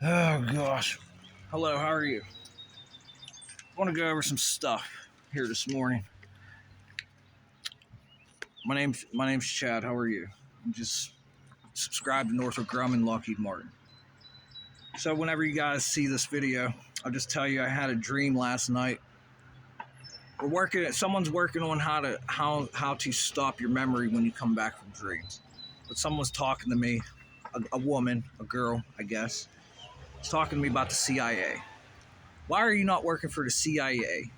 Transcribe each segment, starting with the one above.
Oh gosh. Hello, how are you? I want to go over some stuff here this morning. My name's Chad. How are you? I'm just subscribed to Northrop Grumman Lockheed Martin. So whenever you guys see this video, I'll just tell you I had a dream last night. Someone's working on how to stop your memory when you come back from dreams. But someone's talking to me, a woman, a girl, I guess. It's talking to me about the CIA. Why are you not working for the CIA?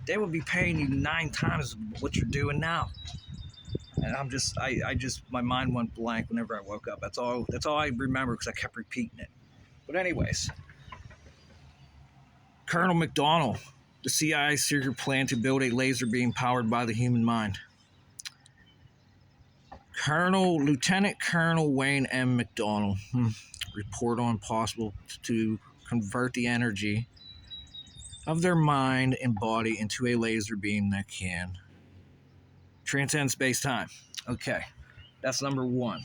They would be paying you 9 times what you're doing now. And my mind went blank whenever I woke up. That's all I remember because I kept repeating it. But anyways, Colonel McDonald, the CIA secret plan to build a laser beam powered by the human mind. Lieutenant Colonel Wayne M. McDonald, report on possible to convert the energy of their mind and body into a laser beam that can transcend space-time. Okay, that's number one.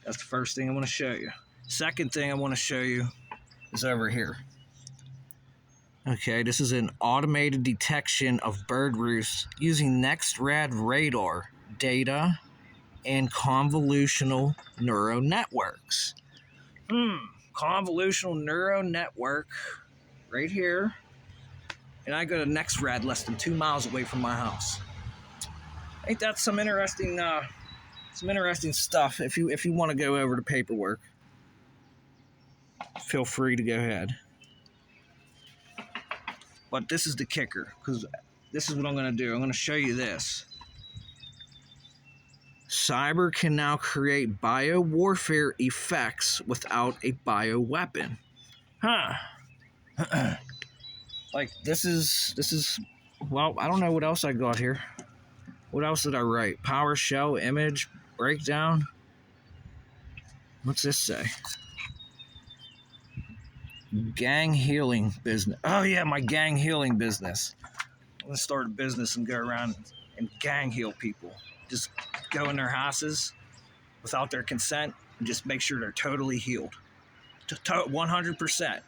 That's the first thing I want to show you. Second thing I want to show you is over here. Okay, this is an automated detection of bird roosts using next-rad radar data and convolutional neural networks. Convolutional neural network right here. And I go to next-rad less than 2 miles away from my house. Ain't that some interesting stuff? If you want to go over the paperwork, feel free to go ahead. But this is the kicker, because this is what I'm going to do. I'm going to show you this. Cyber can now create biowarfare effects without a bioweapon. Like this is well, I don't know what else I got here. What else did I write? PowerShell image breakdown. What's this say? Gang healing business. Oh yeah, my gang healing business. I'm gonna start a business and go around and gang heal people. Just go in their houses without their consent and just make sure they're totally healed. 100%.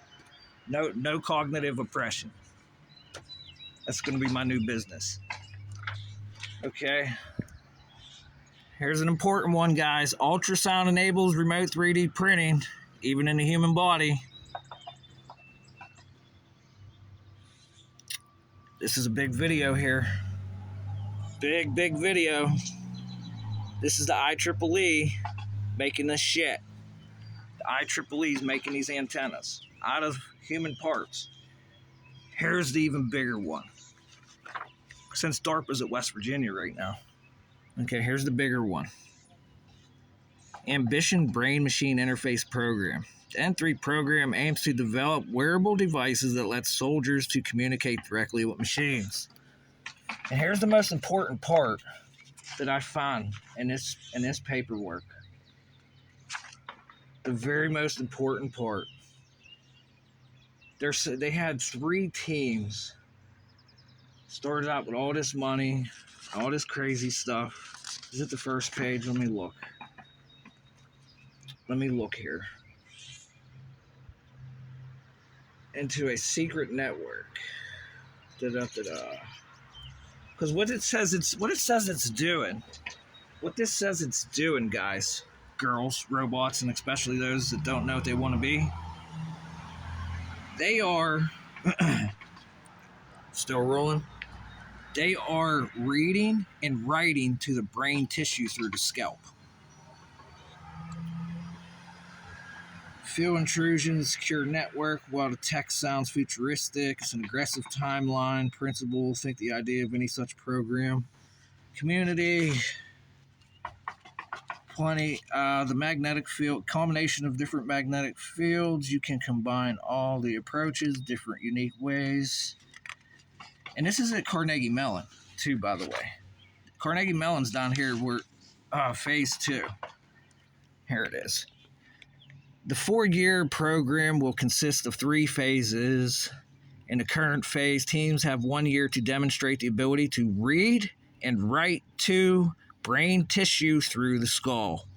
No cognitive oppression. That's gonna be my new business. Okay. Here's an important one, guys. Ultrasound enables remote 3D printing, even in the human body. This is a big video here. Big video. This is the IEEE making this shit. The IEEE is making these antennas out of human parts. Here's the even bigger one. Since DARPA's at West Virginia right now. Okay, here's the bigger one. Ambition Brain-Machine Interface Program. The N3 program aims to develop wearable devices that let soldiers to communicate directly with machines. And here's the most important part that I found in this paperwork. The very most important part. They had 3 teams. Started out with all this money, all this crazy stuff. Is it the first page? Let me look. Here. Into a secret network. Because what it says it's doing. What this says it's doing, guys, girls, robots, and especially those that don't know what they want to be. They are still rolling. They are reading and writing to the brain tissue through the scalp. Field intrusion, secure network. While the text sounds futuristic, it's an aggressive timeline principle. Think the idea of any such program. Community. Plenty. The magnetic field, combination of different magnetic fields. You can combine all the approaches, different unique ways. And this is at Carnegie Mellon, too, by the way. Carnegie Mellon's down here. We're phase 2. Here it is. The 4-year program will consist of 3 phases. In the current phase, teams have 1 year to demonstrate the ability to read and write to brain tissue through the skull.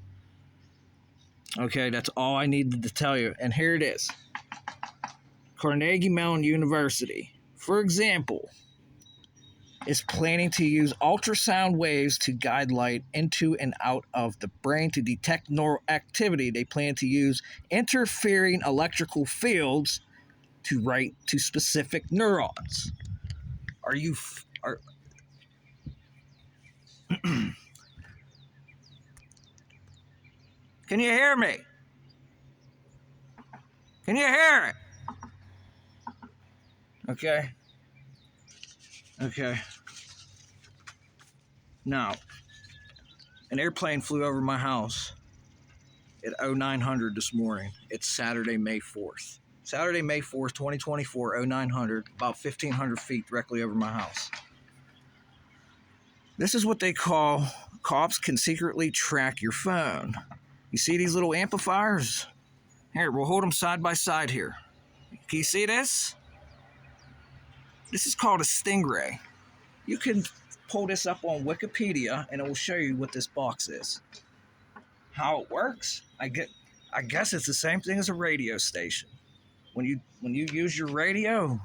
Okay, that's all I needed to tell you. And here it is. Carnegie Mellon University, for example, is planning to use ultrasound waves to guide light into and out of the brain to detect neural activity. They plan to use interfering electrical fields to write to specific neurons. Are you are Can you hear me? Can you hear it? Okay. Okay. Now, an airplane flew over my house at 0900 this morning. It's Saturday, May 4th. Saturday, May 4th, 2024, 0900, about 1,500 feet directly over my house. This is what they call cops can secretly track your phone. You see these little amplifiers? Here, we'll hold them side by side here. Can you see this? This is called a Stingray. You can pull this up on Wikipedia and it will show you what this box is. How it works, I guess it's the same thing as a radio station. When you use your radio,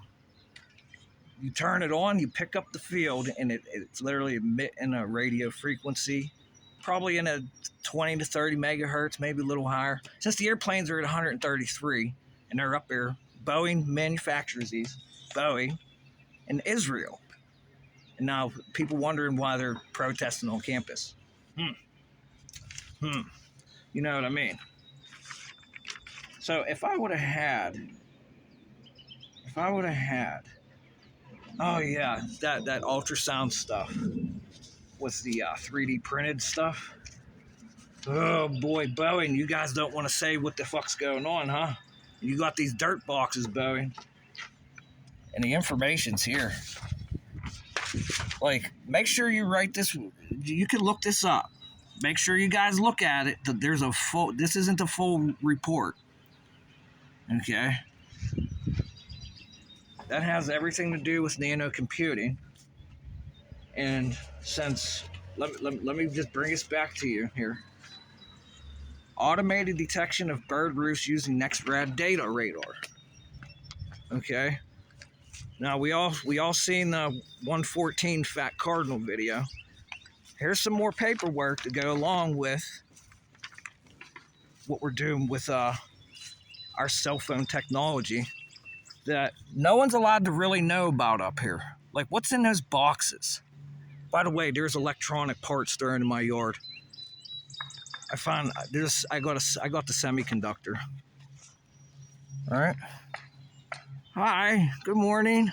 you turn it on, you pick up the field, and it's literally emitting a radio frequency, probably in a 20 to 30 megahertz, maybe a little higher. Since the airplanes are at 133 and they're up there, Boeing manufactures these, Boeing, in Israel. And now people wondering why they're protesting on campus. You know what I mean? So if I would have had, oh yeah, that ultrasound stuff with the 3D printed stuff. Oh boy, Boeing, you guys don't want to say what the fuck's going on, huh? You got these dirt boxes, Boeing, and the information's here. Like, make sure you write this. You can look this up. Make sure you guys look at it. There's a full. This isn't the full report. Okay. That has everything to do with nano computing. And since let me just bring us back to you here. Automated detection of bird roosts using next-rad data radar. Okay. Now we all seen the 114 Fat Cardinal video. Here's some more paperwork to go along with what we're doing with our cell phone technology that no one's allowed to really know about up here. Like, what's in those boxes? By the way, there's electronic parts thrown in my yard. I got the semiconductor. All right. Hi. Good morning.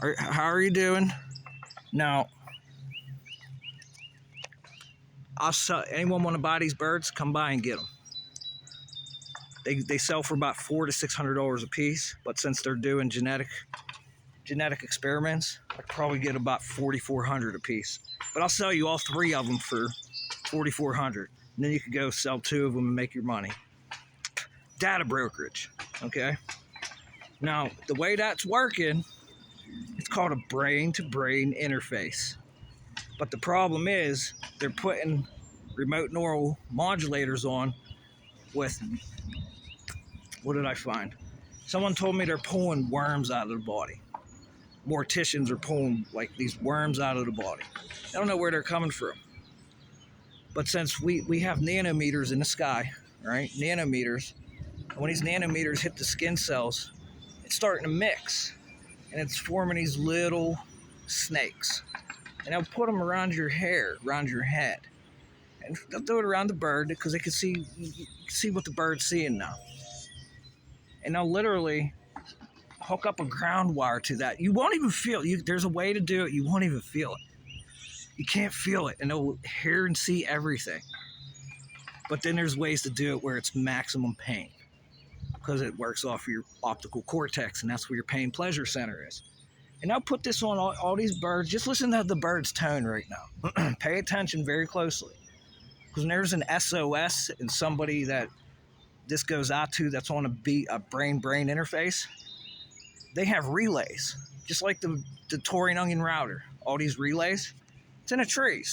How are you doing? Now, I'll sell. Anyone want to buy these birds? Come by and get them. They sell for about $400 to $600 a piece, but since they're doing genetic experiments, I probably get about $4,400 a piece. But I'll sell you all 3 of them for $4,400, and then you could go sell 2 of them and make your money. Data brokerage, okay? Now, the way that's working, it's called a brain-to-brain interface. But the problem is they're putting remote neural modulators on with, what did I find? Someone told me they're pulling worms out of the body. Morticians are pulling like these worms out of the body. I don't know where they're coming from. But since we have nanometers in the sky, right? Nanometers. And when these nanometers hit the skin cells, it's starting to mix. And it's forming these little snakes. And they'll put them around your hair, around your head. And they'll do it around the bird because they can see what the bird's seeing now. And they'll literally hook up a ground wire to that. You won't even feel it. There's a way to do it. You won't even feel it. You can't feel it. And they'll hear and see everything. But then there's ways to do it where it's maximum pain. Because it works off your optical cortex. And that's where your pain pleasure center is. And I'll put this on all these birds. Just listen to the bird's tone right now. Pay attention very closely. Because when there's an SOS and somebody that this goes out to that's on a brain-brain interface, they have relays. Just like the Taurian onion router. All these relays, it's in a tree.